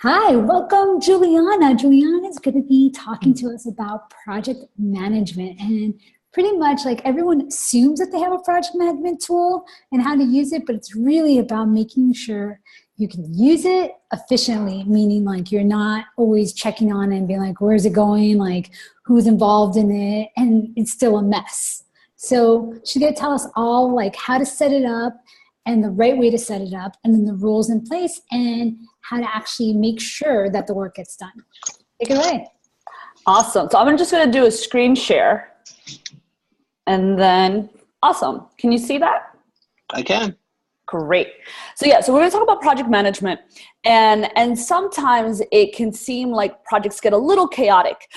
Hi, welcome, Juliana. Juliana is going to be talking to us about project management. And pretty much like everyone assumes that they have a project management tool and how to use it, but it's really about making sure you can use it efficiently, meaning like you're not always checking on it and being like, where's it going? Like who's involved in it? And it's still a mess. So she's going to tell us all like how to set it up and the right way to set it up, and then the rules in place and how to actually make sure that the work gets done. Take it away. Awesome. So I'm just going to do a screen share. And then, awesome. Can you see that? I can. Great. So yeah, so we're going to talk about project management. And sometimes it can seem like projects get a little chaotic.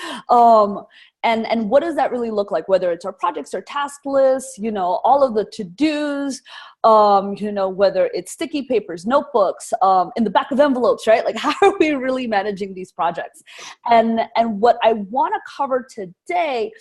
And what does that really look like? Whether it's our projects or task lists, all of the to-dos, whether it's sticky papers, notebooks, in the back of envelopes, right? Like how are we really managing these projects? And what I want to cover today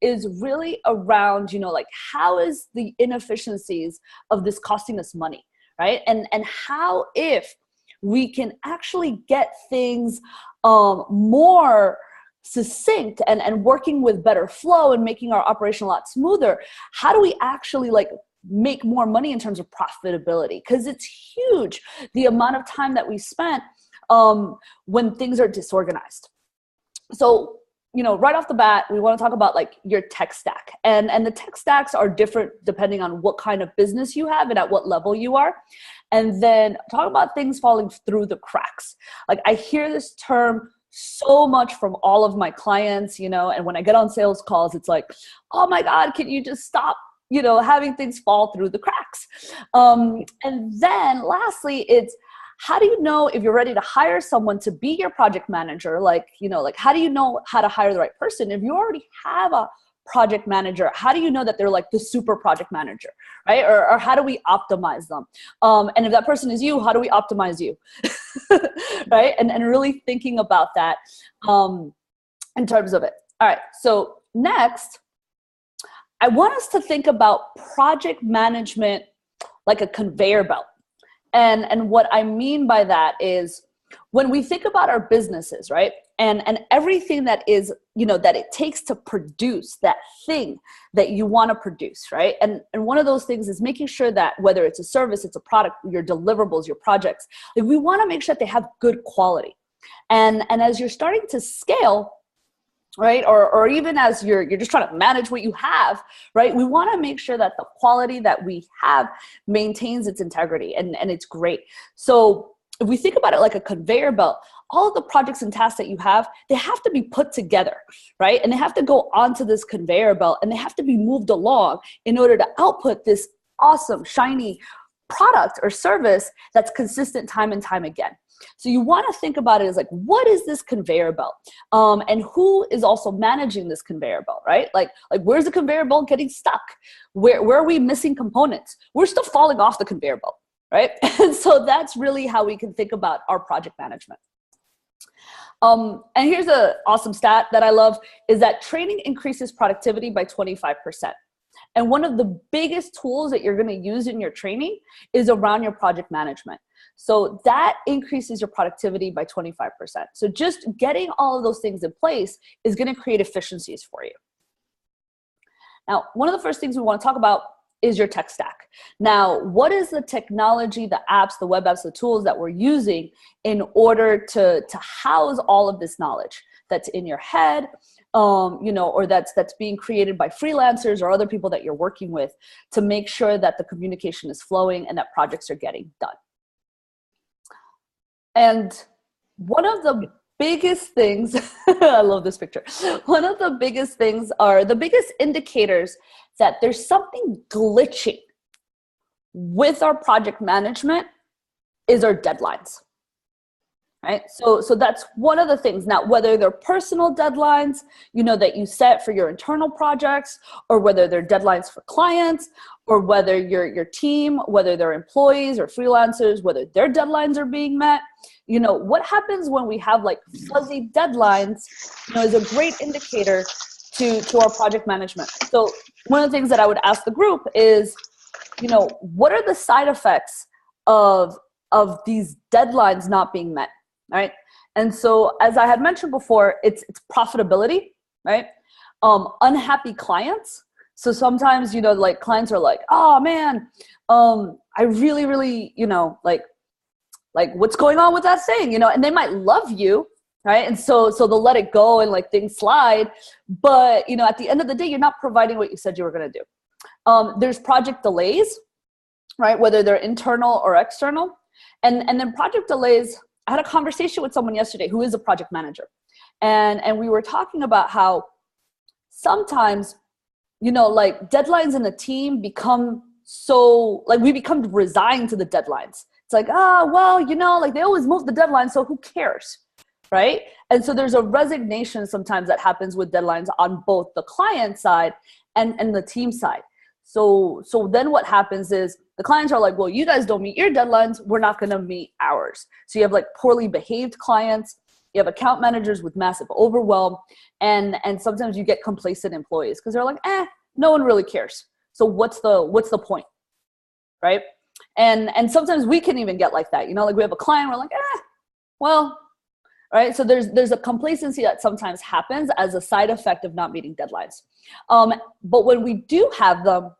is really around, like how is the inefficiencies of this costing us money, right? And how if we can actually get things more succinct and working with better flow and making our operation a lot smoother, how do we actually like make more money in terms of profitability? Because it's huge, the amount of time that we spent when things are disorganized. So, right off the bat, we want to talk about like your tech stack. And the tech stacks are different depending on what kind of business you have and at what level you are. And then talk about things falling through the cracks. Like I hear this term so much from all of my clients, and when I get on sales calls, it's like, oh my God, can you just stop, having things fall through the cracks? And then lastly, it's how do you know if you're ready to hire someone to be your project manager? Like how do you know how to hire the right person? If you already have a project manager, how do you know that they're like the super project manager, right? Or how do we optimize them? And if that person is you, how do we optimize you? Right? And really thinking about that in terms of it. All right, so next, I want us to think about project management like a conveyor belt. And what I mean by that is when we think about our businesses, right? And everything that is, that it takes to produce that thing that you want to produce, right? And one of those things is making sure that whether it's a service, it's a product, your deliverables, your projects, like we want to make sure that they have good quality. And as you're starting to scale, right? Or even as you're just trying to manage what you have, right? We want to make sure that the quality that we have maintains its integrity and it's great. So if we think about it like a conveyor belt, all of the projects and tasks that you have, they have to be put together, right? And they have to go onto this conveyor belt and they have to be moved along in order to output this awesome, shiny product or service that's consistent time and time again. So you want to think about it as like, what is this conveyor belt? And who is also managing this conveyor belt, right? Like where's the conveyor belt getting stuck? Where are we missing components? We're still falling off the conveyor belt, right? And so that's really how we can think about our project management. And here's an awesome stat that I love is that training increases productivity by 25%. And one of the biggest tools that you're going to use in your training is around your project management. So that increases your productivity by 25%. So just getting all of those things in place is going to create efficiencies for you. Now, one of the first things we want to talk about is your tech stack. Now, what is the technology, the apps, the web apps, the tools that we're using in order to house all of this knowledge that's in your head, or that's being created by freelancers or other people that you're working with to make sure that the communication is flowing and that projects are getting done. And one of the biggest things, I love this picture. One of the biggest things are the biggest indicators that there's something glitching with our project management is our deadlines, right? So that's one of the things. Now, whether they're personal deadlines, that you set for your internal projects, or whether they're deadlines for clients, or whether your team, whether they're employees or freelancers, whether their deadlines are being met, what happens when we have like fuzzy deadlines, is a great indicator to our project management. So one of the things that I would ask the group is, what are the side effects of these deadlines not being met? right? And so, as I had mentioned before, it's profitability, right? Unhappy clients. So sometimes, like clients are like, oh man, I really, really, like what's going on with that thing, and they might love you, right? And so they'll let it go and like things slide. But, at the end of the day, you're not providing what you said you were going to do. There's project delays, right? Whether they're internal or external. And then project delays, I had a conversation with someone yesterday who is a project manager. And we were talking about how sometimes, like deadlines in a team become so, like we become resigned to the deadlines. It's like, well, like they always move the deadline, so who cares, right? And so there's a resignation sometimes that happens with deadlines on both the client side and the team side. So then what happens is the clients are like, well, you guys don't meet your deadlines, we're not going to meet ours. So you have like poorly behaved clients, you have account managers with massive overwhelm, and sometimes you get complacent employees because they're like, no one really cares. So what's the point, right? And sometimes we can even get like that, like we have a client, we're like, well, right? So there's a complacency that sometimes happens as a side effect of not meeting deadlines. But when we do have them,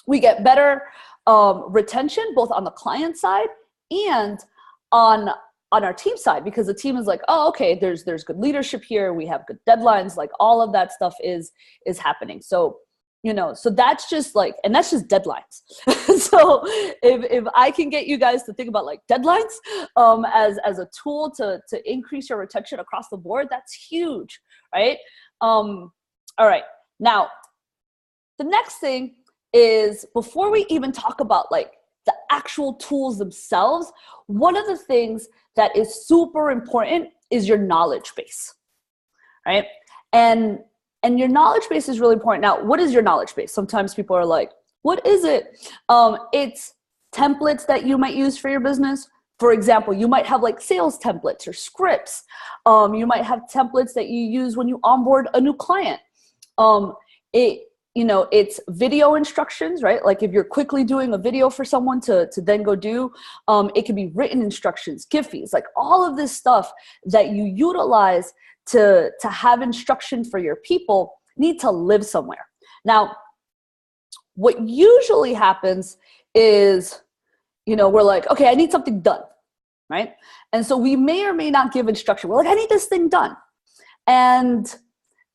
we get better retention, both on the client side and on our team side, because the team is like, oh, okay, there's good leadership here, we have good deadlines, like all of that stuff is happening. So so that's just like, and that's just deadlines. So if I can get you guys to think about like deadlines as a tool to increase your retention across the board, that's huge, right? All right. Now, the next thing is, before we even talk about like the actual tools themselves, one of the things that is super important is your knowledge base, right? And your knowledge base is really important. Now, what is your knowledge base? Sometimes people are like, what is it? It's templates that you might use for your business. For example, you might have like sales templates or scripts. You might have templates that you use when you onboard a new client. It's video instructions, right? Like if you're quickly doing a video for someone to then go do, it can be written instructions, Giphies, like all of this stuff that you utilize to have instruction for your people need to live somewhere. Now, what usually happens is, we're like, okay, I need something done, right? And so we may or may not give instruction. We're like, I need this thing done. And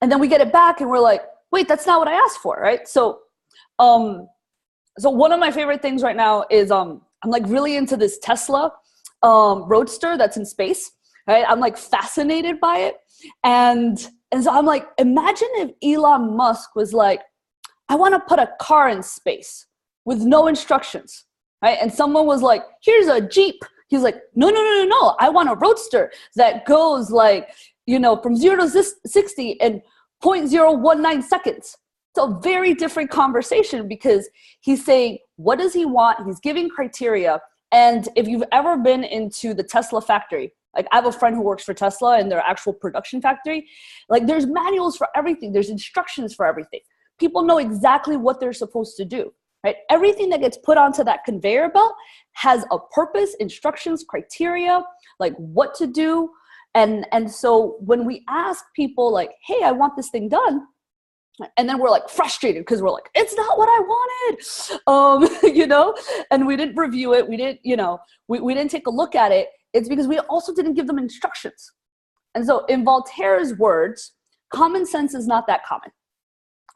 then we get it back and we're like, wait, that's not what I asked for, right? So one of my favorite things right now is I'm like really into this Tesla Roadster that's in space, right? I'm like fascinated by it. And so I'm like, imagine if Elon Musk was like, I want to put a car in space with no instructions, right? And someone was like, here's a Jeep. He's like, no. I want a Roadster that goes like, from 0 to 60 in 0.019 seconds. It's a very different conversation because he's saying, what does he want? He's giving criteria. And if you've ever been into the Tesla factory, like I have a friend who works for Tesla in their actual production factory, like there's manuals for everything. There's instructions for everything. People know exactly what they're supposed to do, right? Everything that gets put onto that conveyor belt has a purpose, instructions, criteria, like what to do. And so when we ask people like, hey, I want this thing done, and then we're like frustrated because we're like, it's not what I wanted, and we didn't review it. We didn't, we didn't take a look at it. It's because we also didn't give them instructions. And so in Voltaire's words, common sense is not that common,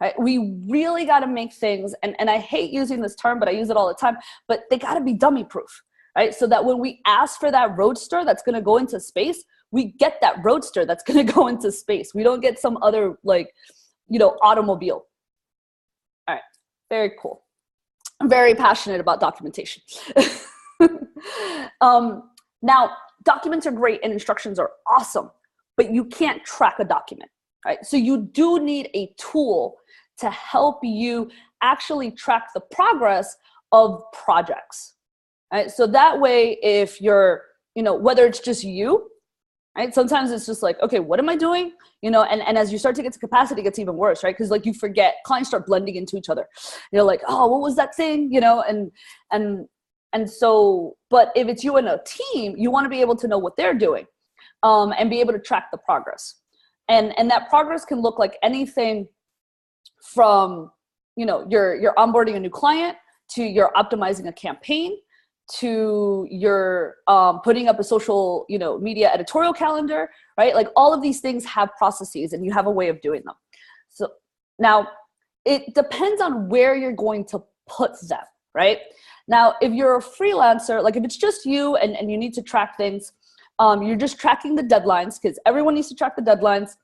right? We really got to make things, and I hate using this term, but I use it all the time, but they got to be dummy proof, right? So that when we ask for that Roadster that's going to go into space, we get that Roadster that's going to go into space. We don't get some other automobile. All right. Very cool. I'm very passionate about documentation. Now, documents are great and instructions are awesome, but you can't track a document, right? So you do need a tool to help you actually track the progress of projects, right? So that way, if you're, whether it's just you, right? Sometimes it's just like, okay, what am I doing? And as you start to get to capacity, it gets even worse, right? Because like you forget, clients start blending into each other. You're like, oh, what was that thing? And so, but if it's you and a team, you want to be able to know what they're doing. and be able to track the progress. And that progress can look like anything from, you're onboarding a new client, to you're optimizing a campaign, to you're putting up a social, media editorial calendar, right? Like all of these things have processes and you have a way of doing them. So now it depends on where you're going to put them, right? Now, if you're a freelancer, like if it's just you and you need to track things, you're just tracking the deadlines, because everyone needs to track the deadlines.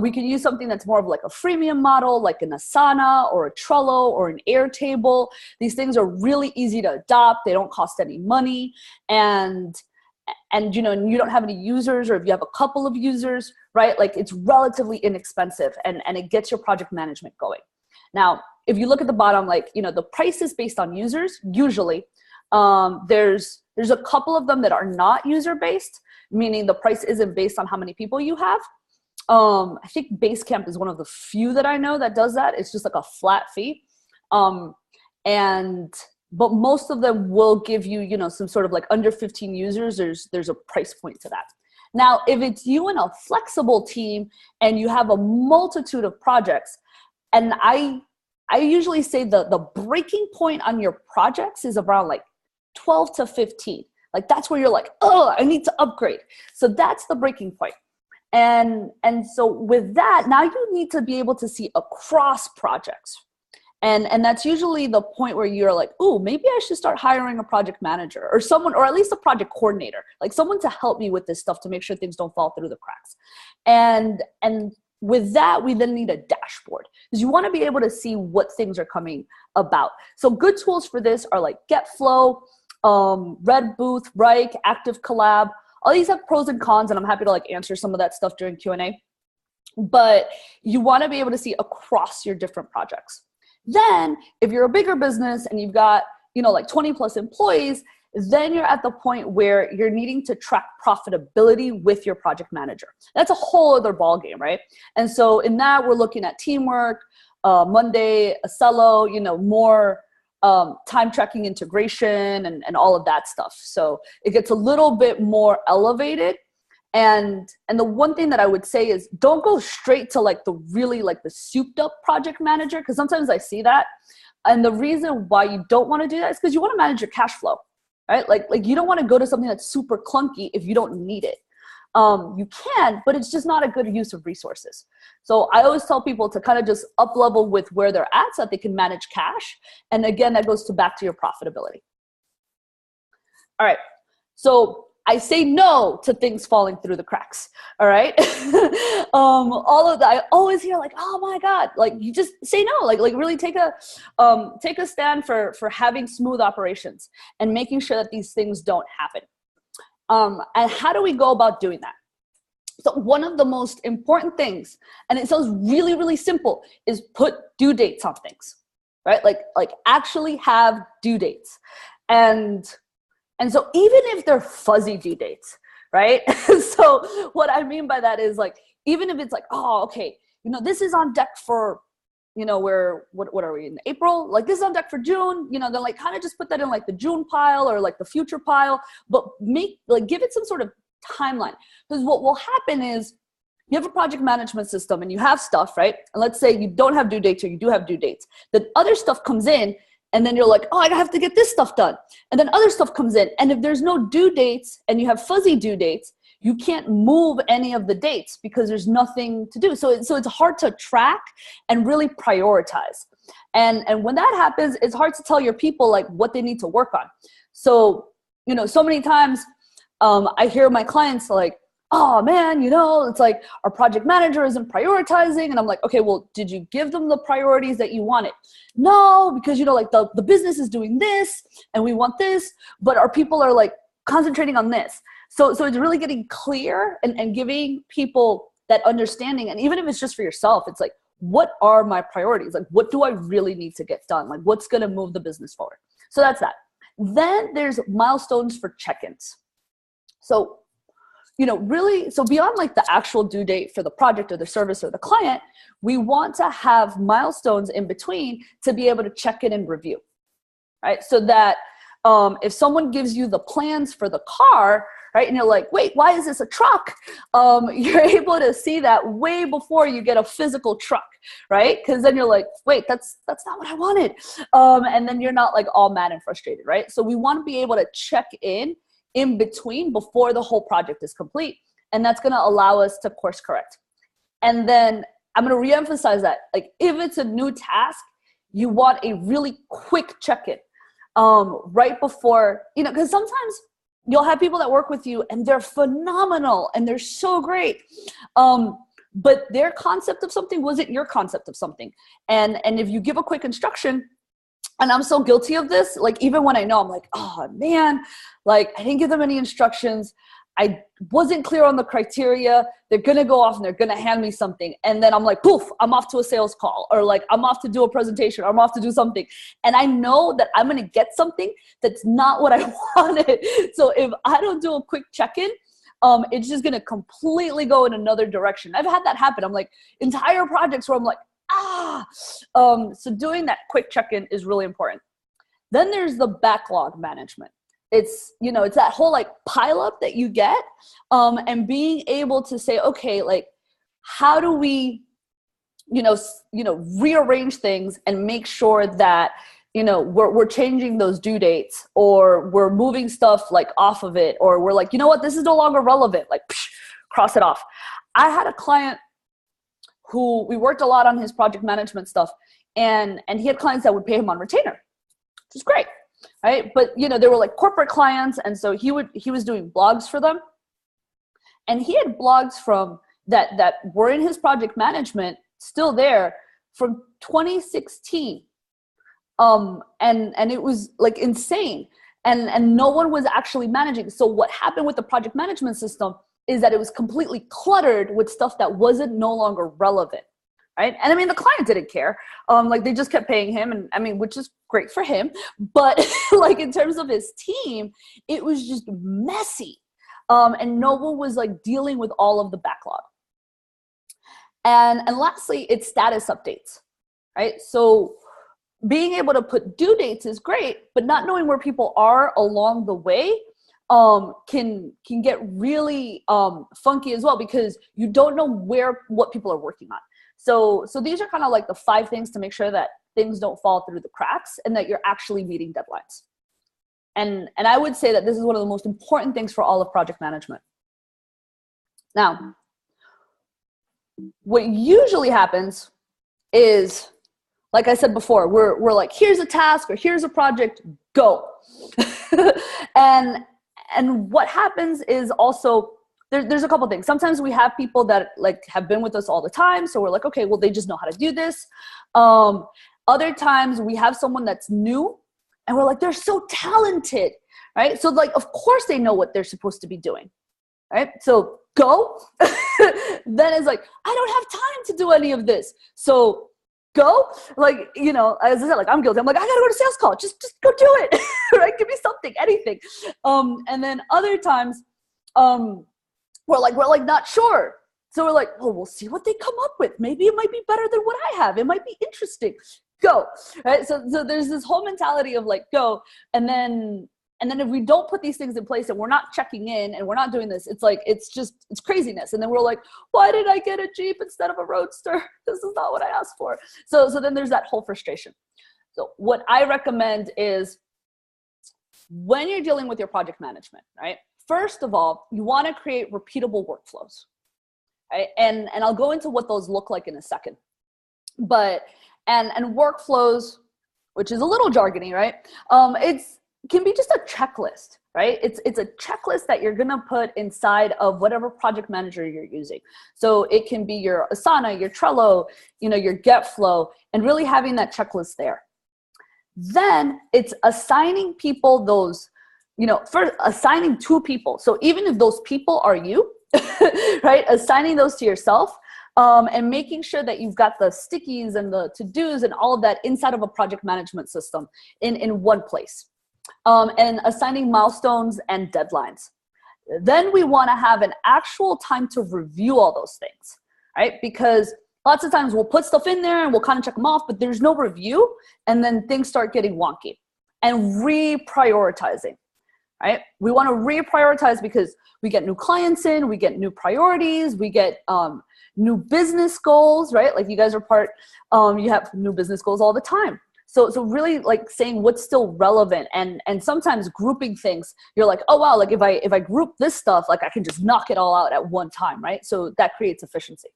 We can use something that's more of like a freemium model, like an Asana or a Trello or an Airtable. These things are really easy to adopt. They don't cost any money. And you don't have any users, or if you have a couple of users, right? Like it's relatively inexpensive and it gets your project management going. Now, if you look at the bottom, like, the price is based on users. Usually, there's a couple of them that are not user-based, meaning the price isn't based on how many people you have. I think Basecamp is one of the few that I know that does that. It's just like a flat fee. But most of them will give you, some sort of like under 15 users, there's a price point to that. Now, if it's you and a flexible team and you have a multitude of projects, and I usually say the breaking point on your projects is around like 12 to 15. Like that's where you're like, oh, I need to upgrade. So that's the breaking point. And so with that, now you need to be able to see across projects. And that's usually the point where you're like, oh, maybe I should start hiring a project manager or someone, or at least a project coordinator, like someone to help me with this stuff to make sure things don't fall through the cracks. And with that, we then need a dashboard, because you want to be able to see what things are coming about. So good tools for this are like GetFlow, Red Booth, Rike, Active Collab. All these have pros and cons, and I'm happy to like answer some of that stuff during Q&A. But you want to be able to see across your different projects. Then if you're a bigger business and you've got, like 20 plus employees, then you're at the point where you're needing to track profitability with your project manager. That's a whole other ballgame, right? And so in that, we're looking at Teamwork, Monday, Acello, more time tracking integration and all of that stuff. So it gets a little bit more elevated. And the one thing that I would say is don't go straight to like the really like the souped up project manager, because sometimes I see that. And the reason why you don't want to do that is because you want to manage your cash flow, right? Like you don't want to go to something that's super clunky if you don't need it. You can, but it's just not a good use of resources. So I always tell people to kind of just up level with where they're at so that they can manage cash. And again, that goes back to your profitability. All right. So I say no to things falling through the cracks. All right. All of that. I always hear like, oh my God, like you just say no, like really take a stand for having smooth operations and making sure that these things don't happen. And how do we go about doing that? So one of the most important things, and it sounds really, really simple, is put due dates on things, right? Like actually have due dates. And so even if they're fuzzy due dates, right? So what I mean by that is like, even if it's like, oh, okay, this is on deck for, what are we in April? Like this is on deck for June, then like kind of just put that in like the June pile or like the future pile, but give it some sort of timeline. Because what will happen is you have a project management system and you have stuff, right? And let's say you don't have due dates or you do have due dates. The other stuff comes in and then you're like, oh, I have to get this stuff done. And then other stuff comes in. And if there's no due dates and you have fuzzy due dates, you can't move any of the dates because there's nothing to do. So it's hard to track and really prioritize. And when that happens, it's hard to tell your people like what they need to work on. So, so many times I hear my clients like, oh man, it's like our project manager isn't prioritizing. And I'm like, okay, well, did you give them the priorities that you wanted? No, because, like the business is doing this and we want this, but our people are like concentrating on this. So it's really getting clear and giving people that understanding. And even if it's just for yourself, it's like, what are my priorities? Like, what do I really need to get done? Like, what's going to move the business forward? So that's that. Then there's milestones for check-ins. So, really, so beyond like the actual due date for the project or the service or the client, we want to have milestones in between to be able to check in and review, right? So that if someone gives you the plans for the car, right? And you're like, wait, why is this a truck? You're able to see that way before you get a physical truck, right? Because then you're like, wait, that's not what I wanted. And then you're not like all mad and frustrated, right? So we want to be able to check in between before the whole project is complete. And that's going to allow us to course correct. And then I'm going to reemphasize that, like, if it's a new task, you want a really quick check-in right before, because sometimes you'll have people that work with you and they're phenomenal and they're so great. But their concept of something wasn't your concept of something. And if you give a quick instruction, and I'm so guilty of this, like, even when I know, I'm like, oh man, like, I didn't give them any instructions. I wasn't clear on the criteria. They're going to go off and they're going to hand me something. And then I'm like, poof, I'm off to a sales call, or like, I'm off to do a presentation, or I'm off to do something. And I know that I'm going to get something that's not what I wanted. So if I don't do a quick check-in, it's just going to completely go in another direction. I've had that happen. I'm like, entire projects where I'm like, so doing that quick check-in is really important. Then there's the backlog management. It's, it's that whole like pile up that you get, and being able to say, okay, like, how do we, rearrange things and make sure that, we're changing those due dates, or we're moving stuff like off of it, or we're like, you know what, this is no longer relevant, like, cross it off. I had a client who we worked a lot on his project management stuff, and he had clients that would pay him on retainer, which is great. Right. But, they were like corporate clients. And so he was doing blogs for them. And he had blogs from that were in his project management still there from 2016. And it was like insane. And no one was actually managing. So what happened with the project management system is that it was completely cluttered with stuff that wasn't no longer relevant. Right. And I mean, the client didn't care. Like, they just kept paying him, and I mean, which is great for him. But like, in terms of his team, it was just messy. And no one was like dealing with all of the backlog. And lastly, it's status updates. Right. So being able to put due dates is great, but not knowing where people are along the way can get really funky as well, because you don't know what people are working on. So these are kind of like the 5 things to make sure that things don't fall through the cracks and that you're actually meeting deadlines. And I would say that this is one of the most important things for all of project management. Now, what usually happens is, like I said before, we're like, here's a task or here's a project, go. and what happens is also, there's a couple things. Sometimes we have people that like have been with us all the time. So we're like, okay, well, they just know how to do this. Other times we have someone that's new and we're like, they're so talented, right? So like, of course they know what they're supposed to be doing, right? So go. Then it's like, I don't have time to do any of this. So go. Like, as I said, like, I'm guilty. I'm like, I gotta go to sales call. Just go do it. Right? Give me something, anything. And then other times, we're like not sure. So we're like, well, we'll see what they come up with. Maybe it might be better than what I have. It might be interesting. Go. Right. So there's this whole mentality of like, go. And then if we don't put these things in place and we're not checking in and we're not doing this, it's like, it's craziness. And then we're like, why did I get a Jeep instead of a Roadster? This is not what I asked for. So then there's that whole frustration. So what I recommend is, when you're dealing with your project management, right? First of all, you want to create repeatable workflows, right? And I'll go into what those look like in a second. But, and workflows, which is a little jargony, right? It can be just a checklist, right? It's a checklist that you're going to put inside of whatever project manager you're using. So it can be your Asana, your Trello, your GetFlow, and really having that checklist there. Then it's assigning people those, first assigning 2 people. So even if those people are you, right, assigning those to yourself, and making sure that you've got the stickies and the to-dos and all of that inside of a project management system in one place, and assigning milestones and deadlines. Then we want to have an actual time to review all those things, right? Because lots of times we'll put stuff in there and we'll kind of check them off, but there's no review, and then things start getting wonky. And reprioritizing. right? We want to reprioritize because we get new clients in, we get new priorities, we get new business goals, right? Like you guys are you have new business goals all the time. So really like saying what's still relevant, and sometimes grouping things. You're like, oh wow, like if I group this stuff, like I can just knock it all out at one time, right? So that creates efficiency.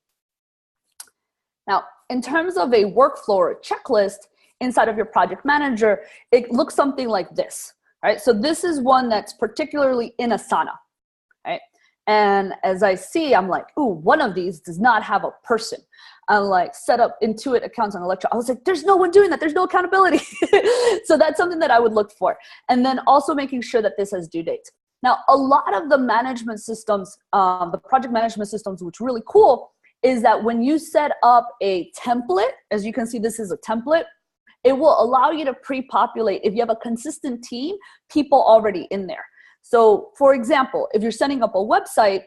Now, in terms of a workflow or a checklist inside of your project manager, it looks something like this, right? So this is one that's particularly in Asana, right? And as I see, I'm like, ooh, one of these does not have a person. I'm like, set up Intuit accounts on Electra. I was like, there's no one doing that. There's no accountability. So that's something that I would look for. And then also making sure that this has due dates. Now, a lot of the management systems, the project management systems, which are really cool, is that when you set up a template, as you can see, this is a template, it will allow you to pre-populate, if you have a consistent team, people already in there. So for example, if you're setting up a website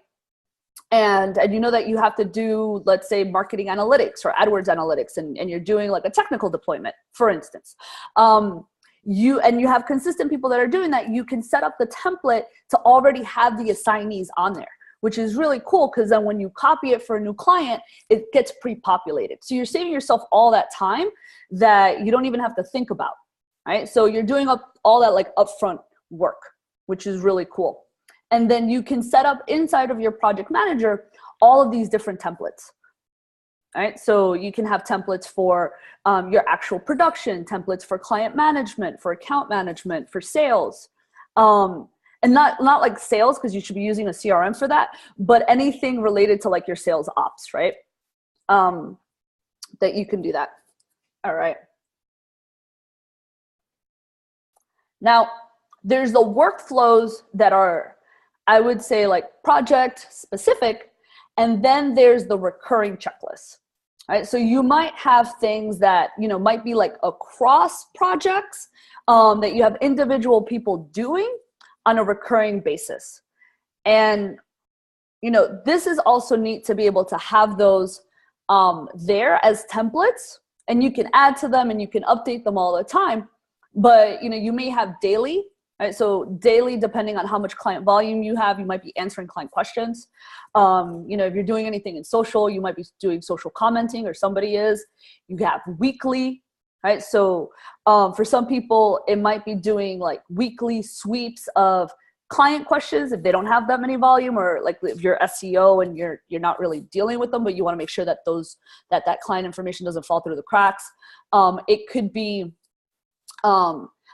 and you know that you have to do, let's say, marketing analytics or AdWords analytics, and you're doing like a technical deployment, for instance, you have consistent people that are doing that, you can set up the template to already have the assignees on there, which is really cool because then when you copy it for a new client, it gets pre-populated. So you're saving yourself all that time that you don't even have to think about, right? So you're doing all that like upfront work, which is really cool. And then you can set up inside of your project manager all of these different templates, right? So you can have templates for your actual production, templates for client management, for account management, for sales. And not like sales, because you should be using a CRM for that, but anything related to like your sales ops, right? That you can do that. All right. Now, there's the workflows that are, I would say, like project specific, and then there's the recurring checklist, right? So you might have things that, might be like across projects that you have individual people doing on a recurring basis. And, this is also neat to be able to have those there as templates, and you can add to them and you can update them all the time. But, you may have daily, right? So daily, depending on how much client volume you have, you might be answering client questions. If you're doing anything in social, you might be doing social commenting, or somebody is. You have weekly, right? So for some people, it might be doing like weekly sweeps of client questions if they don't have that many volume, or like if you're SEO and you're not really dealing with them, but you want to make sure that that client information doesn't fall through the cracks. It could be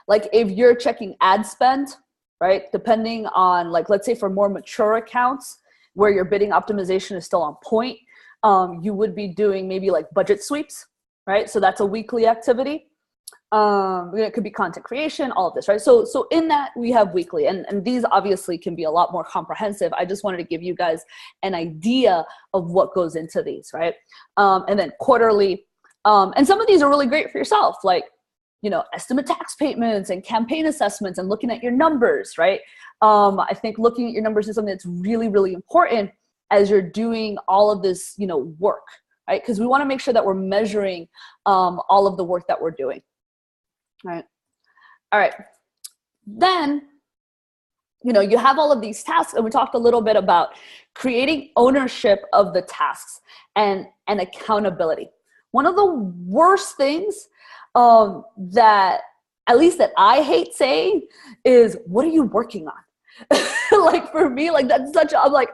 like if you're checking ad spend, right? Depending on, like, let's say for more mature accounts where your bidding optimization is still on point, you would be doing maybe like budget sweeps, right? So that's a weekly activity. It could be content creation, all of this, right? So in that we have weekly, and these obviously can be a lot more comprehensive. I just wanted to give you guys an idea of what goes into these, right? And then quarterly, and some of these are really great for yourself, like, estimate tax payments and campaign assessments and looking at your numbers, right? I think looking at your numbers is something that's really, really important as you're doing all of this, work, right? Because we want to make sure that we're measuring all of the work that we're doing, right? All right. Then, you have all of these tasks, and we talked a little bit about creating ownership of the tasks and accountability. One of the worst things that, at least that I hate saying, is, what are you working on? Like for me, like that's I'm like,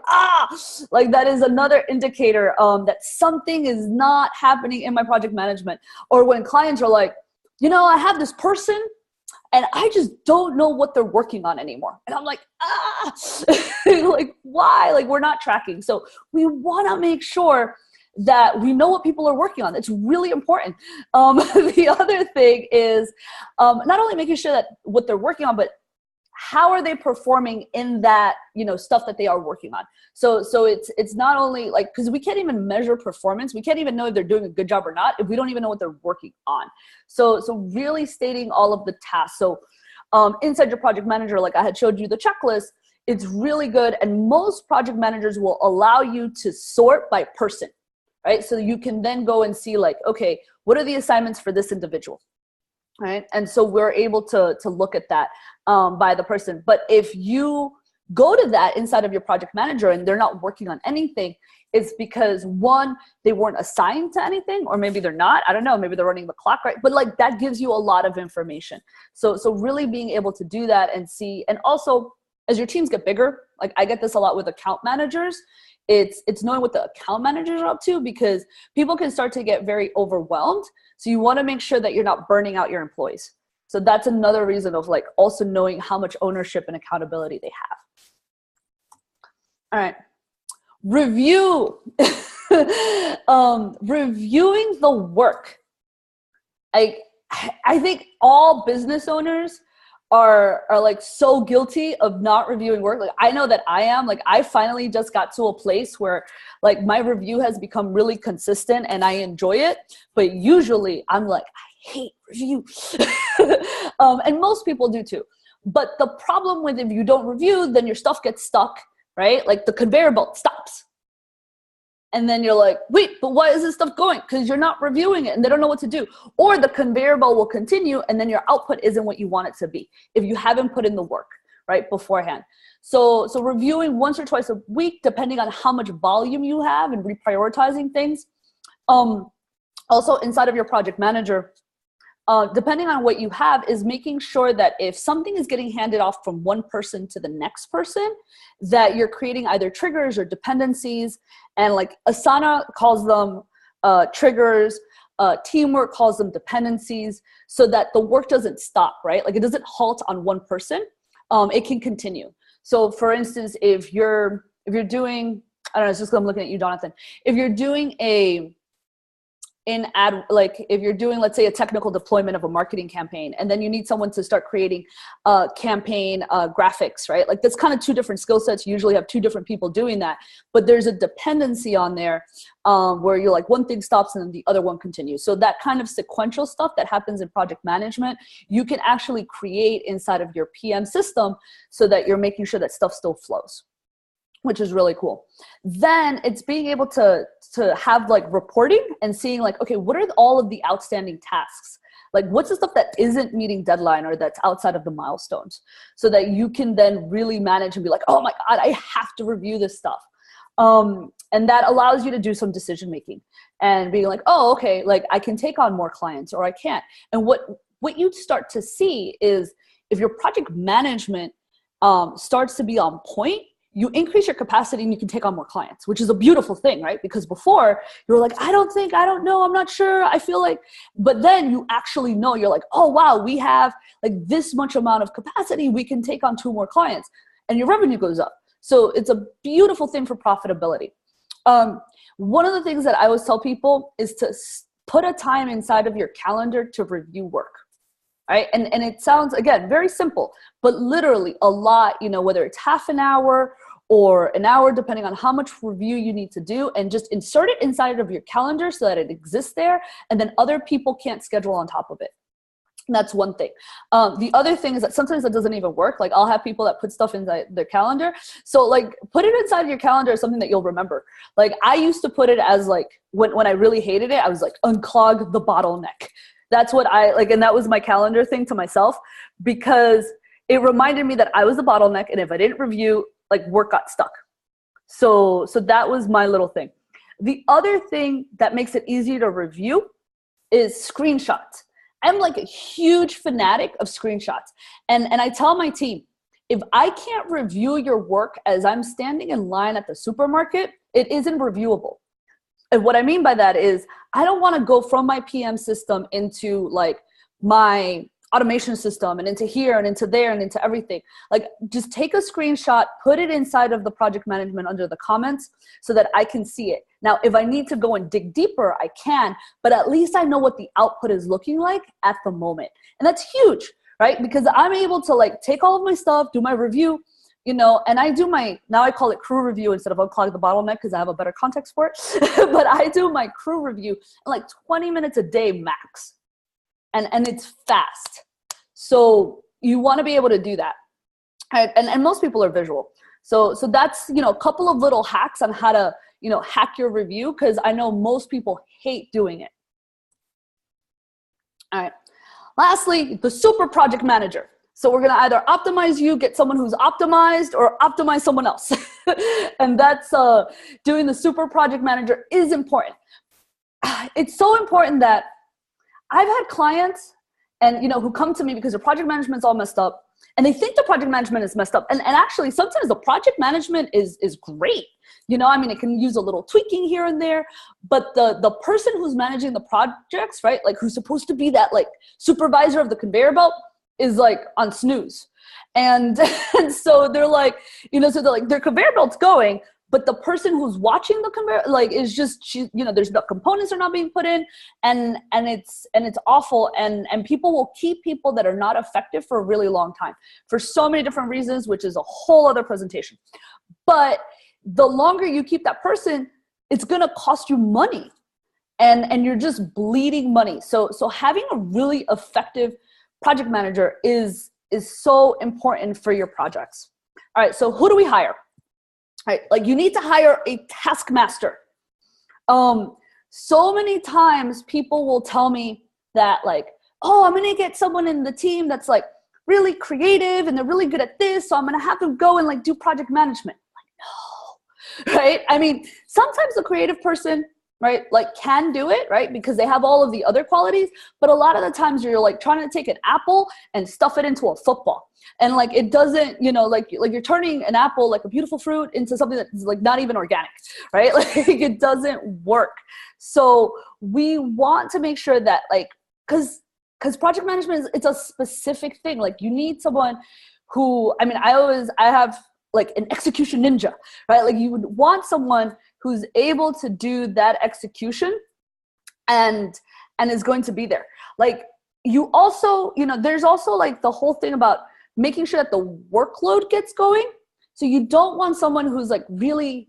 like that is another indicator that something is not happening in my project management. Or when clients are like, I have this person and I just don't know what they're working on anymore. And I'm like, like why? Like we're not tracking. So we want to make sure that we know what people are working on. It's really important. The other thing is not only making sure that what they're working on, but how are they performing in that, stuff that they are working on. So it's not only like, because we can't even measure performance. We can't even know if they're doing a good job or not if we don't even know what they're working on. So really stating all of the tasks. So inside your project manager, like I had showed you the checklist, it's really good. And most project managers will allow you to sort by person. Right? So you can then go and see like, okay, what are the assignments for this individual? right? And so we're able to look at that by the person. But if you go to that inside of your project manager and they're not working on anything, it's because one, they weren't assigned to anything, or maybe they're not, I don't know, maybe they're running the clock, right? But like that gives you a lot of information. So really being able to do that and see, and also as your teams get bigger, like I get this a lot with account managers, it's knowing what the account managers are up to, because people can start to get very overwhelmed. So you want to make sure that you're not burning out your employees. So that's another reason of like also knowing how much ownership and accountability they have. All right. Review. Reviewing the work. I think all business owners are like so guilty of not reviewing work. Like I know that I am. Like I finally just got to a place where like my review has become really consistent and I enjoy it. But usually I'm like, I hate review. And most people do too. But the problem with if you don't review, then your stuff gets stuck, right? Like the conveyor belt stops. And then you're like, wait, but why is this stuff going? Because you're not reviewing it and they don't know what to do. Or the conveyor belt will continue and then your output isn't what you want it to be if you haven't put in the work, right, beforehand. So reviewing once or twice a week, depending on how much volume you have and reprioritizing things. Also inside of your project manager, depending on what you have, is making sure that if something is getting handed off from one person to the next person, that you're creating either triggers or dependencies. And like Asana calls them triggers, Teamwork calls them dependencies, so that the work doesn't stop, right? Like it doesn't halt on one person. It can continue. So for instance, if you're doing, I don't know, it's just 'cause I'm looking at you, Jonathan. If you're doing if you're doing, let's say, a technical deployment of a marketing campaign, and then you need someone to start creating campaign graphics, right? Like that's kind of two different skill sets. You usually have two different people doing that, but there's a dependency on there where you're like one thing stops and then the other one continues. So that kind of sequential stuff that happens in project management, you can actually create inside of your PM system so that you're making sure that stuff still flows, which is really cool. Then it's being able to have like reporting and seeing like, okay, what are all of the outstanding tasks? Like what's the stuff that isn't meeting deadline or that's outside of the milestones, so that you can then really manage and be like, oh my God, I have to review this stuff. And that allows you to do some decision making and being like, oh, okay, like I can take on more clients or I can't. And what you start to see is if your project management starts to be on point, you increase your capacity and you can take on more clients, which is a beautiful thing, right? Because before you were like, I don't know, I'm not sure, I feel like, but then you actually know, you're like, oh wow, we have like this much amount of capacity, we can take on 2 more clients, and your revenue goes up. So it's a beautiful thing for profitability. One of the things that I always tell people is to put a time inside of your calendar to review work. Right? And it sounds, again, very simple, but literally a lot, whether it's half an hour or an hour, depending on how much review you need to do, and just insert it inside of your calendar so that it exists there, and then other people can't schedule on top of it. That's one thing. The other thing is that sometimes that doesn't even work. Like I'll have people that put stuff inside their calendar. So like put it inside your calendar as something that you'll remember. Like I used to put it as like, when I really hated it, I was like, unclog the bottleneck. That's what I like, and that was my calendar thing to myself, because it reminded me that I was the bottleneck, and if I didn't review, like work got stuck. So that was my little thing. The other thing that makes it easier to review is screenshots. I'm like a huge fanatic of screenshots, and I tell my team, if I can't review your work as I'm standing in line at the supermarket, it isn't reviewable. And what I mean by that is I don't want to go from my PM system into like my automation system and into here and into there and into everything. Like just take a screenshot, put it inside of the project management under the comments so that I can see it. Now, if I need to go and dig deeper, I can, but at least I know what the output is looking like at the moment. And that's huge, right? Because I'm able to like take all of my stuff, do my review, and I do now I call it crew review instead of unclog the bottleneck because I have a better context for it. But I do my crew review in like 20 minutes a day max. And it's fast. So you want to be able to do that. Right? And most people are visual. So that's, a couple of little hacks on how to, hack your review, because I know most people hate doing it. All right. Lastly, the super project manager. So we're going to either optimize you, get someone who's optimized, or optimize someone else. And that's doing the super project manager is important. It's so important that I've had clients and, you know, who come to me because their project management's all messed up and they think the project management is messed up. And actually sometimes the project management is great. You know, I mean, it can use a little tweaking here and there, but the person who's managing the projects, right? Like who's supposed to be that like supervisor of the conveyor belt is like on snooze. And so they're like, you know, so they're like, their conveyor belt's going, but the person who's watching the conveyor, like, is just, you know, there's no components are not being put in, and it's awful. And people will keep people that are not effective for a really long time for so many different reasons, which is a whole other presentation. But the longer you keep that person, it's gonna cost you money, and you're just bleeding money. So having a really effective project manager is so important for your projects. All right, so who do we hire? Right, like you need to hire a taskmaster. So many times people will tell me that like, oh, I'm gonna get someone in the team that's like really creative and they're really good at this, so I'm gonna have them go and like do project management. Like, no, right? I mean, sometimes the creative person, right, like can do it, right, because they have all of the other qualities, but a lot of the times you're like trying to take an apple and stuff it into a football. And like, it doesn't, you know, like you're turning an apple, like a beautiful fruit, into something that's like not even organic, right? Like it doesn't work. So we want to make sure that like, cause project management is, it's a specific thing. Like you need someone who, I mean, I have like an execution ninja, right? Like you would want someone who's able to do that execution and is going to be there. Like you also, you know, there's also like the whole thing about making sure that the workload gets going. So you don't want someone who's like really,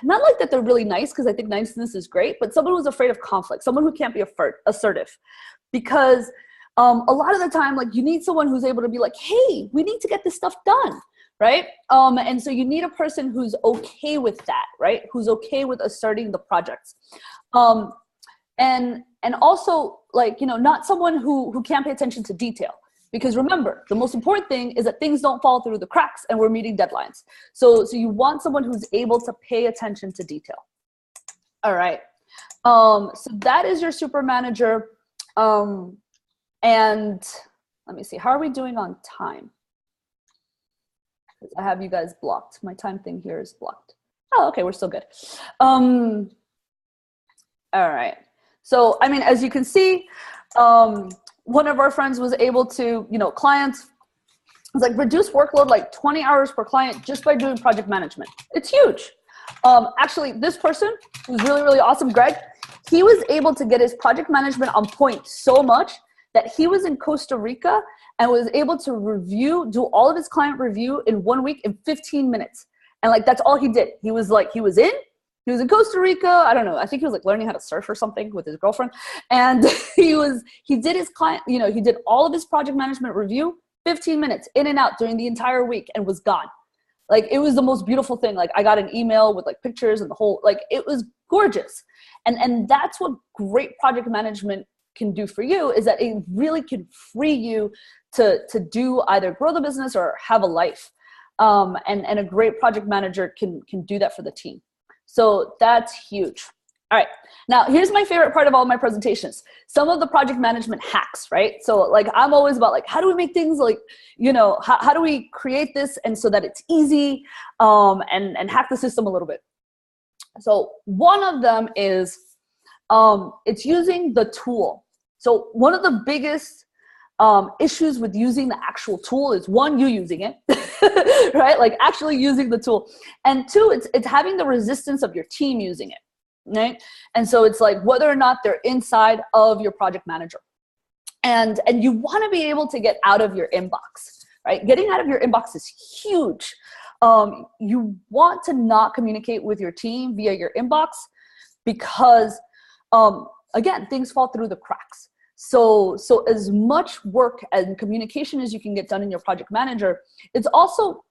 not like that they're really nice, because I think niceness is great, but someone who's afraid of conflict, someone who can't be assertive. Because a lot of the time, like you need someone who's able to be like, hey, we need to get this stuff done, right? And so you need a person who's okay with that, right? Who's okay with asserting the projects. And also like, you know, not someone who can't pay attention to detail. Because remember, the most important thing is that things don't fall through the cracks and we're meeting deadlines. So you want someone who's able to pay attention to detail. All right. So that is your super manager. And let me see, how are we doing on time? I have you guys blocked. My time thing here is blocked. Oh, okay, we're still good. All right. So, I mean, as you can see, one of our friends was able to, you know, clients was like reduce workload like 20 hours per client just by doing project management. It's huge. Actually, this person who's really, really awesome, Greg, he was able to get his project management on point so much that he was in Costa Rica and was able to do all of his client review in 1 week in 15 minutes. And like, that's all he did. He was in Costa Rica. I don't know. I think he was like learning how to surf or something with his girlfriend. And he did his client, you know, he did all of his project management review, 15 minutes in and out during the entire week, and was gone. Like, it was the most beautiful thing. Like, I got an email with like pictures and the whole, like, it was gorgeous. And that's what great project management can do for you, is that it really can free you to do either grow the business or have a life. And a great project manager can do that for the team. So that's huge. All right. Now, here's my favorite part of all my presentations. Some of the project management hacks, right? So like, I'm always about like, how do we make things like, you know, how do we create this and so that it's easy, and hack the system a little bit. So one of them is, it's using the tool. So one of the biggest issues with using the actual tool is, one, you using it, right? Like actually using the tool. And two, it's having the resistance of your team using it, right? And so it's like whether or not they're inside of your project manager. And you want to be able to get out of your inbox, right? Getting out of your inbox is huge. You want to not communicate with your team via your inbox because, again, things fall through the cracks. So as much work and communication as you can get done in your project manager, it's also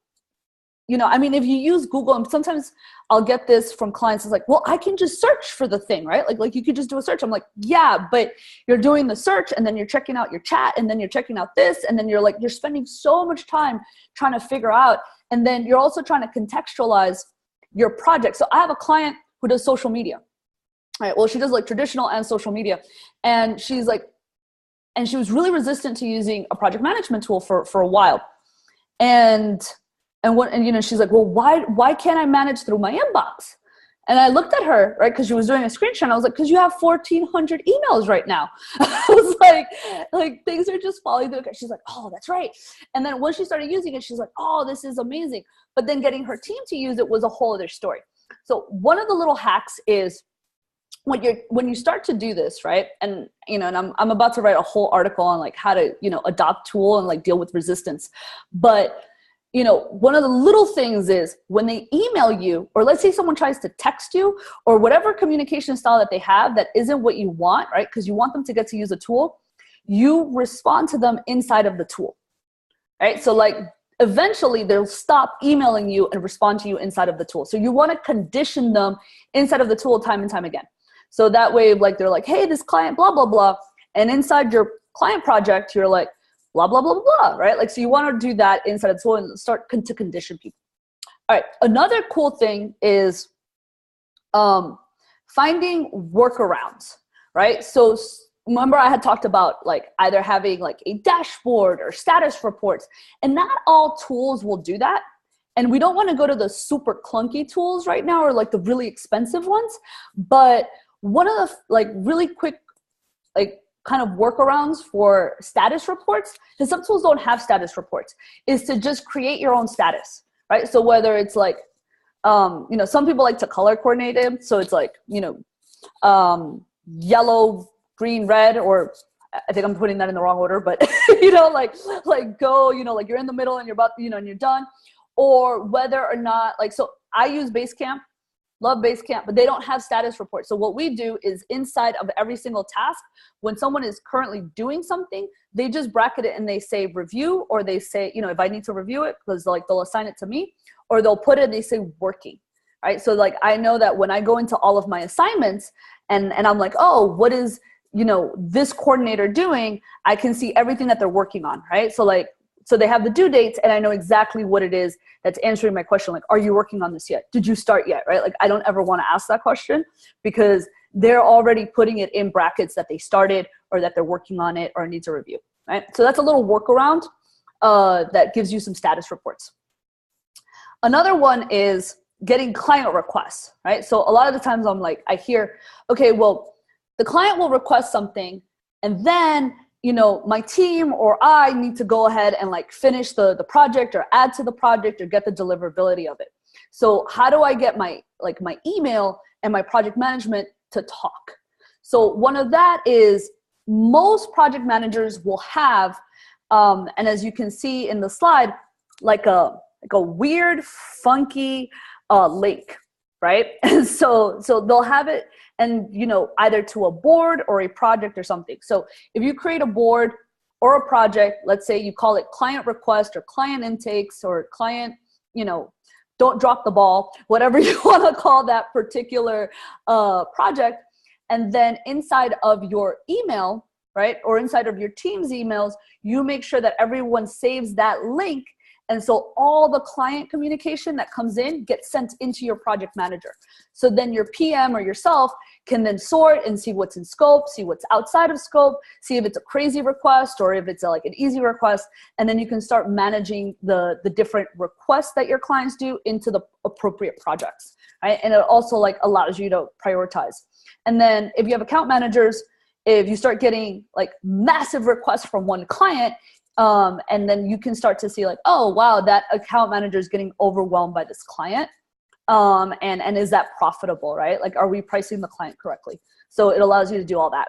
I mean, if you use Google, and sometimes I'll get this from clients, it's like, well, I can just search for the thing, right? Like you could just do a search. I'm like, yeah, but you're doing the search and then you're checking out your chat and then you're checking out this. And then you're spending so much time trying to figure out. And then you're also trying to contextualize your project. So I have a client who does social media. All right. Well, she does like traditional and social media. And she was really resistant to using a project management tool for a while. And she's like, well, why can't I manage through my inbox? And I looked at her, right, because she was doing a screenshot. And I was like, because you have 1,400 emails right now. I was like things are just falling through. She's like, oh, that's right. And then when she started using it, she's like, oh, this is amazing. But then getting her team to use it was a whole other story. So one of the little hacks is when you start to do this, right? And I'm about to write a whole article on like how to adopt tool and like deal with resistance. But one of the little things is when they email you, or let's say someone tries to text you, or whatever communication style that they have that isn't what you want, right? Because you want them to get to use a tool, you respond to them inside of the tool, right? So like eventually they'll stop emailing you and respond to you inside of the tool. So you want to condition them inside of the tool time and time again. So that way, like they're like, hey, this client, blah, blah, blah. And inside your client project, you're like, blah, blah, blah, blah, blah, right? Like, so you want to do that inside of the tool and start to condition people. All right. Another cool thing is finding workarounds, right? So remember I had talked about like either having like a dashboard or status reports, and not all tools will do that. And we don't want to go to the super clunky tools right now or like the really expensive ones. But one of the like really quick, like kind of workarounds for status reports, because some tools don't have status reports, is to just create your own status, right? So whether it's like, some people like to color coordinate it. So it's like, yellow, green, red, or I think I'm putting that in the wrong order, but like go, like you're in the middle and you're about, and you're done. Or whether or not, like, so I use Basecamp, love Basecamp, but they don't have status reports. So what we do is inside of every single task, when someone is currently doing something, they just bracket it and they say review, or they say, if I need to review it, because like they'll assign it to me, or they'll put it and they say working, right? So like, I know that when I go into all of my assignments and I'm like, oh, what is, this coordinator doing? I can see everything that they're working on, right? So they have the due dates and I know exactly what it is that's answering my question. Like, are you working on this yet? Did you start yet? Right? Like, I don't ever want to ask that question because they're already putting it in brackets that they started or that they're working on it or need to review, right? So that's a little workaround that gives you some status reports. Another one is getting client requests, right? So a lot of the times I hear, okay, well, the client will request something and then my team or I need to go ahead and like finish the project or add to the project or get the deliverability of it. So how do I get my email and my project management to talk? So one of that is most project managers will have, and as you can see in the slide, like a weird, funky link, right? And so they'll have it and, either to a board or a project or something. So if you create a board or a project, let's say you call it client request or client intakes or client, don't drop the ball, whatever you want to call that particular project. And then inside of your email, right, or inside of your team's emails, you make sure that everyone saves that link. And so all the client communication that comes in gets sent into your project manager. So then your PM or yourself can then sort and see what's in scope, see what's outside of scope, see if it's a crazy request or if it's like an easy request. And then you can start managing the different requests that your clients do into the appropriate projects, right? And it also like allows you to prioritize. And then if you have account managers, if you start getting like massive requests from one client, and then you can start to see like, oh, wow, that account manager is getting overwhelmed by this client. And is that profitable, right? Like, are we pricing the client correctly? So it allows you to do all that.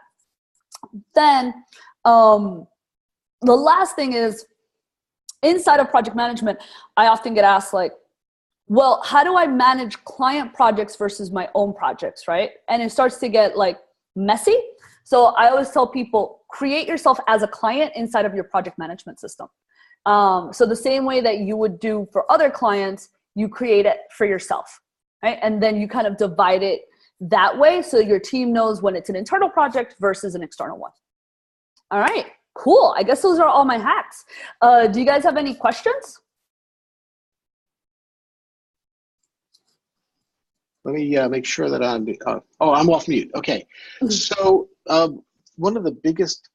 Then the last thing is inside of project management, I often get asked like, well, how do I manage client projects versus my own projects, right? And it starts to get like messy. So I always tell people, create yourself as a client inside of your project management system. So the same way that you would do for other clients, you create it for yourself, right? And then you kind of divide it that way so your team knows when it's an internal project versus an external one. All right, cool. I guess those are all my hacks. Do you guys have any questions? Let me make sure that I'm off mute. Okay. So one of the biggest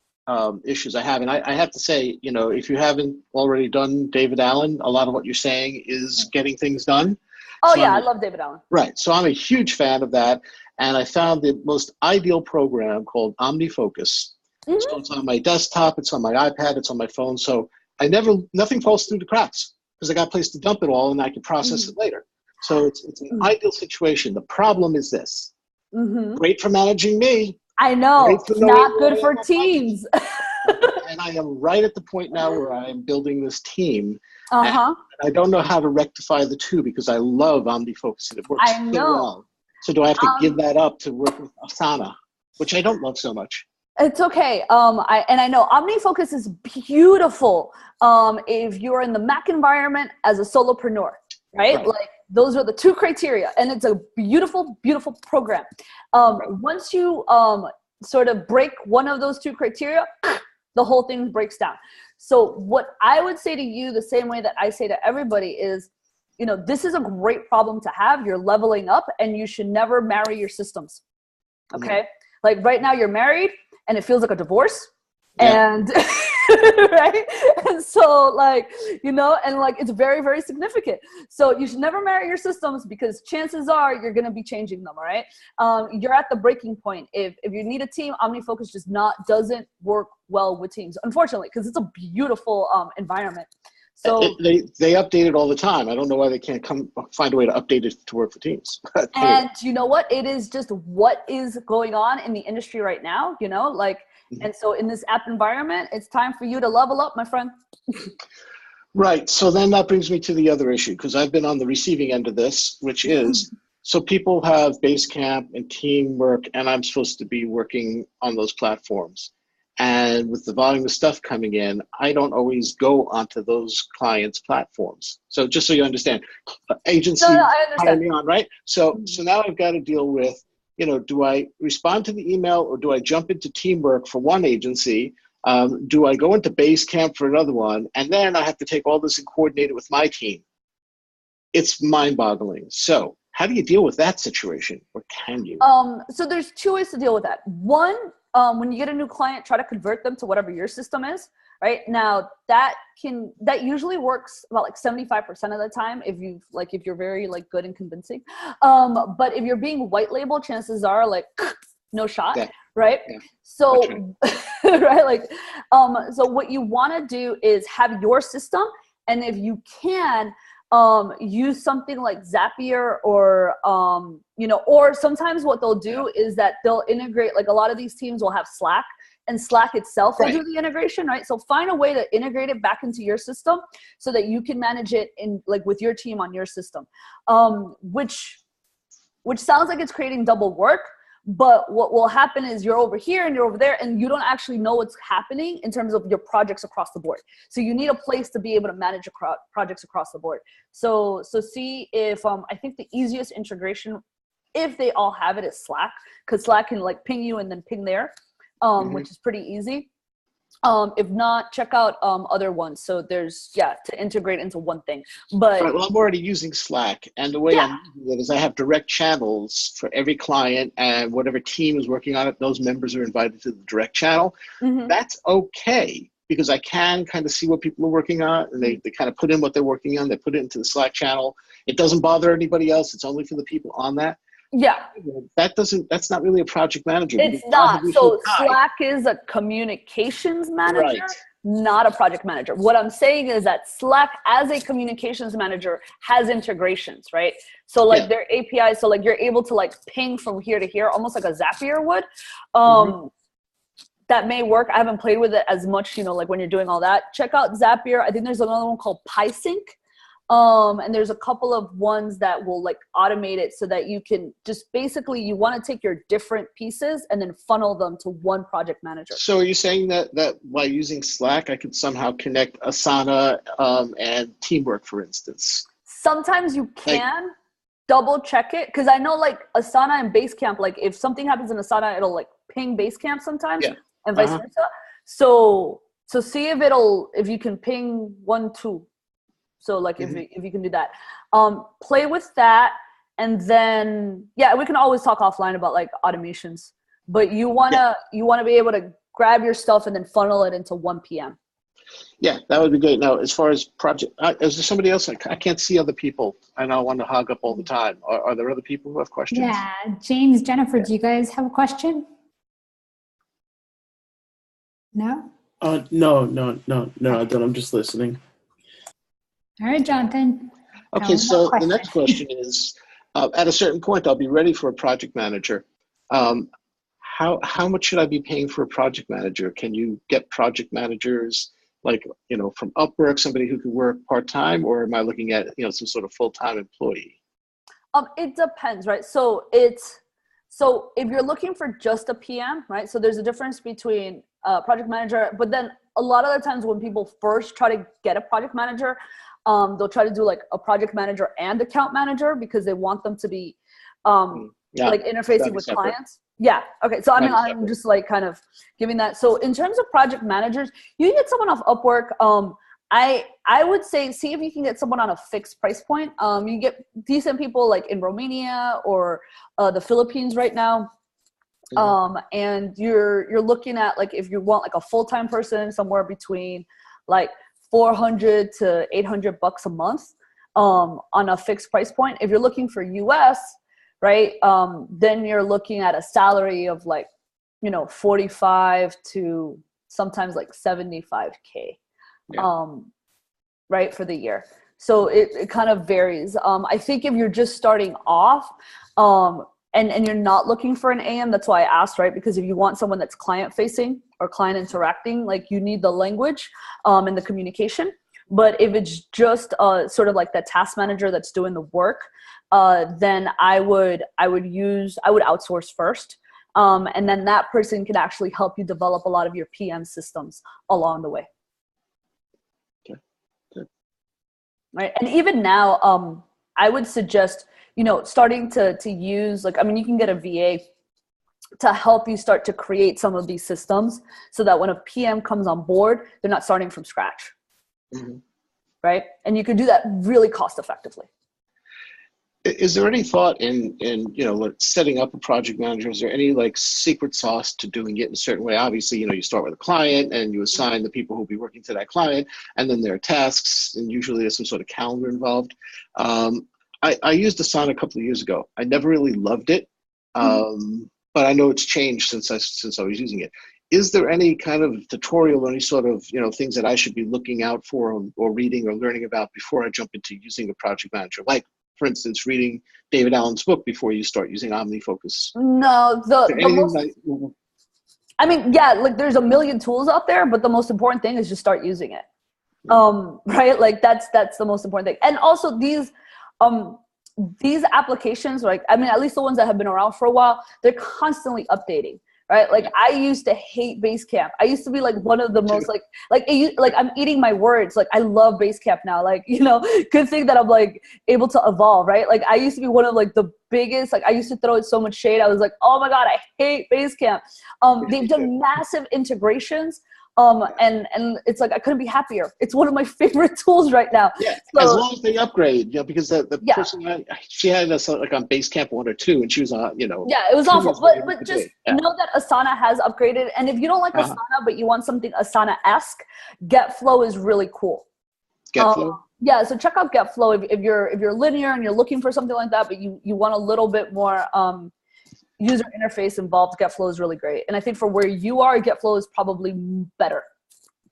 issues I have, and I have to say, you know, if you haven't already done David Allen, a lot of what you're saying is getting things done. Oh, so yeah, I love David Allen. Right. So I'm a huge fan of that. And I found the most ideal program called OmniFocus. So it's on my desktop, it's on my iPad, it's on my phone. So nothing falls through the cracks because I got a place to dump it all and I can process it later. So it's an ideal situation. The problem is this. Great for managing me. I know, not good for teams. And I am right at the point now where I am building this team. And I don't know how to rectify the two because I love OmniFocus and it works so well. So do I have to give that up to work with Asana, which I don't love so much? It's okay. I know OmniFocus is beautiful if you're in the Mac environment as a solopreneur, right? Like those are the two criteria, and it's a beautiful, beautiful program. Once you sort of break one of those two criteria, the whole thing breaks down. So what I would say to you, the same way that I say to everybody is, you know, this is a great problem to have. You're leveling up, and you should never marry your systems. Okay, like right now you're married. And it feels like a divorce, and right? And so like, you know, and like, it's very, very significant. So you should never marry your systems because chances are you're going to be changing them. All right. You're at the breaking point. If you need a team, OmniFocus doesn't work well with teams, unfortunately, because it's a beautiful environment. So they update it all the time. I don't know why they can't find a way to update it to work for teams. And you know what? It is just what is going on in the industry right now, you know, like, and so in this app environment, it's time for you to level up, my friend. Right. So then that brings me to the other issue, because I've been on the receiving end of this, which is, so people have Basecamp and Teamwork, and I'm supposed to be working on those platforms. And with the volume of stuff coming in, I don't always go onto those clients' platforms. So just so you understand, agency hire me on, right? So now I've got to deal with, you know, do I respond to the email or do I jump into Teamwork for one agency? Do I go into Basecamp for another one? And then I have to take all this and coordinate it with my team. It's mind-boggling. So how do you deal with that situation, or can you? So there's two ways to deal with that. One, when you get a new client, try to convert them to whatever your system is. Right now, that usually works about like 75% of the time if you're very like good and convincing. But if you're being white label, chances are like no shot, right? Yeah. So right, like so what you want to do is have your system, and if you can, use something like Zapier or, you know, or sometimes what they'll do is that they'll integrate, like a lot of these teams will have Slack, and Slack itself will do the integration, right? So find a way to integrate it back into your system so that you can manage it in like with your team on your system, which sounds like it's creating double work. But what will happen is you're over here and you're over there, and you don't actually know what's happening in terms of your projects across the board. So you need a place to be able to manage projects across the board. So see if, I think the easiest integration, if they all have it, is Slack, because Slack can like ping you and then ping there, which is pretty easy. If not, check out other ones. So there's, to integrate into one thing. But right, well, I'm already using Slack, and the way I'm using it is I have direct channels for every client, and whatever team is working on it, those members are invited to the direct channel. That's okay, because I can kind of see what people are working on, and they kind of put in what they're working on. They put it into the Slack channel. It doesn't bother anybody else. It's only for the people on that. Yeah. That's not really a project manager. It's not. So Slack is a communications manager, not a project manager. What I'm saying is that Slack as a communications manager has integrations, right? So like their APIs, so like you're able to like ping from here to here, almost like a Zapier would. That may work. I haven't played with it as much, you know, like when you're doing all that. Check out Zapier. I think there's another one called PySync. And there's a couple of ones that will like automate it so that you can just basically, you want to take your different pieces and then funnel them to one project manager. So are you saying that while using Slack, I could somehow connect Asana and Teamwork, for instance? sometimes you can double check it, because I know like Asana and Basecamp, like if something happens in Asana, it'll like ping Basecamp sometimes, and vice versa. So see if you can ping 1, 2. So like if you can do that, play with that, and then we can always talk offline about like automations. But you wanna be able to grab your stuff and then funnel it into 1 p.m. Yeah, that would be great. Now, as far as project, is there somebody else? I can't see other people, and I want to hog up all the time. Are there other people who have questions? Yeah, James, Jennifer, do you guys have a question? No? No, I don't. I'm just listening. All right, Jonathan. Okay, so the next question is, at a certain point, I'll be ready for a project manager. How much should I be paying for a project manager? Can you get project managers like, from Upwork, somebody who could work part-time, or am I looking at, some sort of full-time employee? It depends, right? So if you're looking for just a PM, right? So there's a difference between project manager, but then a lot of the times when people first try to get a project manager, they'll try to do like a project manager and account manager because they want them to be like interfacing with clients. Yeah. Okay. So I'm just like kind of giving that. So in terms of project managers, you can get someone off Upwork. I would say, see if you can get someone on a fixed price point. You get decent people like in Romania or the Philippines right now. And you're looking at like, if you want like a full-time person, somewhere between like $400 to $800 a month on a fixed price point. If you're looking for US, right, then you're looking at a salary of like, 45 to sometimes like 75K, right, for the year. So it kind of varies. I think if you're just starting off, and you're not looking for an AM, that's why I asked, right? Because if you want someone that's client facing or client interacting, like you need the language and the communication. But if it's just sort of like the task manager that's doing the work, then I would outsource first. And then that person can actually help you develop a lot of your PM systems along the way. Okay, good. Right. And even now, I would suggest, starting to use, like, you can get a VA to help you start to create some of these systems so that when a PM comes on board, they're not starting from scratch. Mm-hmm. Right. And you could do that really cost effectively. Is there any thought in setting up a project manager? Is there any like secret sauce to doing it in a certain way? Obviously, you start with a client and you assign the people who will be working to that client, and then there are tasks, and usually there's some sort of calendar involved. I used Asana a couple of years ago. I never really loved it, but I know it's changed since I was using it. Is there any kind of tutorial or any sort of things that I should be looking out for or reading or learning about before I jump into using a project manager? Like, for instance, reading David Allen's book before you start using OmniFocus. No, like there's a million tools out there, but the most important thing is just start using it. Right? Like that's the most important thing. And also these applications, like, at least the ones that have been around for a while, they're constantly updating. Right? Like I used to hate Basecamp. I used to be like one of the most like I'm eating my words. Like I love Basecamp now. Like, good thing that I'm like able to evolve, right? Like I used to be one of like the biggest, like I used to throw it so much shade. I was like, oh my God, I hate Basecamp. They've done massive integrations. And it's like, I couldn't be happier. It's one of my favorite tools right now. Yeah, so, as long as they upgrade, because the person, she had us like on Basecamp 1 or 2, and she was on, Yeah, it was awful. But just know that Asana has upgraded. And if you don't like Asana, but you want something Asana-esque, GetFlow is really cool. GetFlow? Yeah, so check out GetFlow if you're linear and you're looking for something like that, but you want a little bit more user interface involved. GetFlow is really great. And I think for where you are, GetFlow is probably better.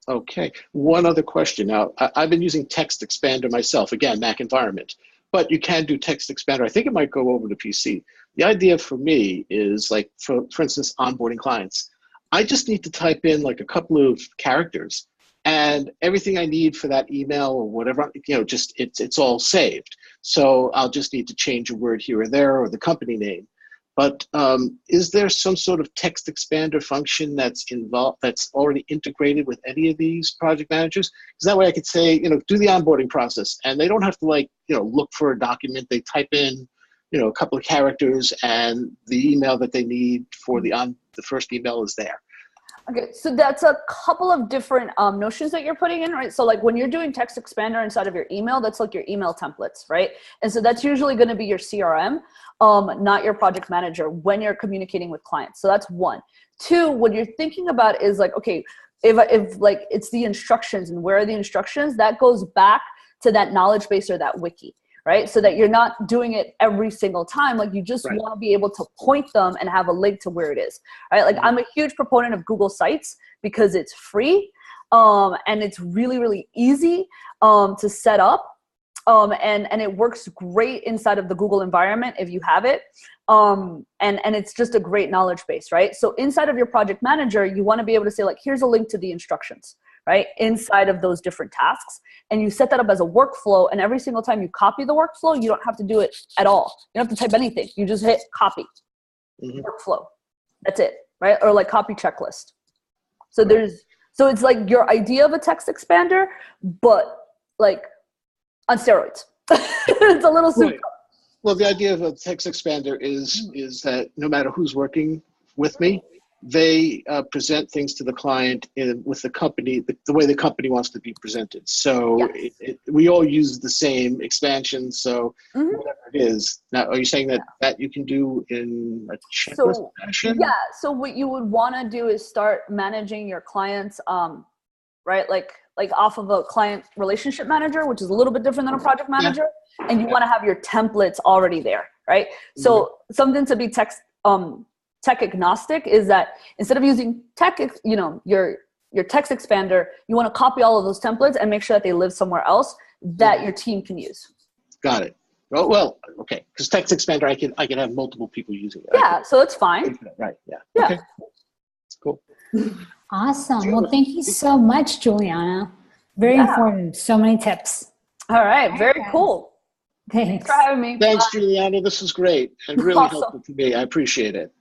Okay. One other question. Now, I've been using Text Expander myself, again, Mac environment, but you can do Text Expander. I think it might go over to PC. The idea for me is like, for instance, onboarding clients. I just need to type in like a couple of characters and everything I need for that email or whatever, it's all saved. So I'll just need to change a word here or there or the company name. But is there some sort of text expander function that's involved, that's already integrated with any of these project managers? Because that way I could say, do the onboarding process, and they don't have to look for a document. They type in, a couple of characters, and the email that they need for the first email is there. Okay, so that's a couple of different notions that you're putting in, right? So like when you're doing text expander inside of your email, that's like your email templates, right? And so that's usually going to be your CRM, not your project manager when you're communicating with clients. So that's one. Two, what you're thinking about is like, okay, if like it's the instructions and where are the instructions, that goes back to that knowledge base or that wiki. Right? So that you're not doing it every single time. Like you just want to be able to point them and have a link to where it is. Right? Like I'm a huge proponent of Google Sites because it's free and it's really, really easy to set up. And it works great inside of the Google environment if you have it. And it's just a great knowledge base, right? So inside of your project manager, you want to be able to say like, here's a link to the instructions, right? Inside of those different tasks. And you set that up as a workflow. And every single time you copy the workflow, you don't have to do it at all. You don't have to type anything. You just hit copy, workflow. That's it, right? Or like copy checklist. So so it's like your idea of a text expander, but like on steroids. It's a little super. Well, the idea of a text expander is that no matter who's working with me, they present things to the client with the company, the way the company wants to be presented. So we all use the same expansion. So whatever it is. Now, are you saying that you can do in a checklist fashion? Yeah. So what you would want to do is start managing your clients, right? Like off of a client relationship manager, which is a little bit different than a project manager. And you want to have your templates already there, right? So something to be tech agnostic is that instead of using your text expander, you want to copy all of those templates and make sure that they live somewhere else that your team can use. Got it. Well, okay. Because text expander, I can have multiple people using it. Yeah, so it's fine. Right. Yeah. Yeah. Okay. Cool. Awesome. Well, thank you so much, Juliana. Very informative. So many tips. All right. Very cool. Thanks for having me. Thanks, Juliana. This was great and really helpful to me. I appreciate it.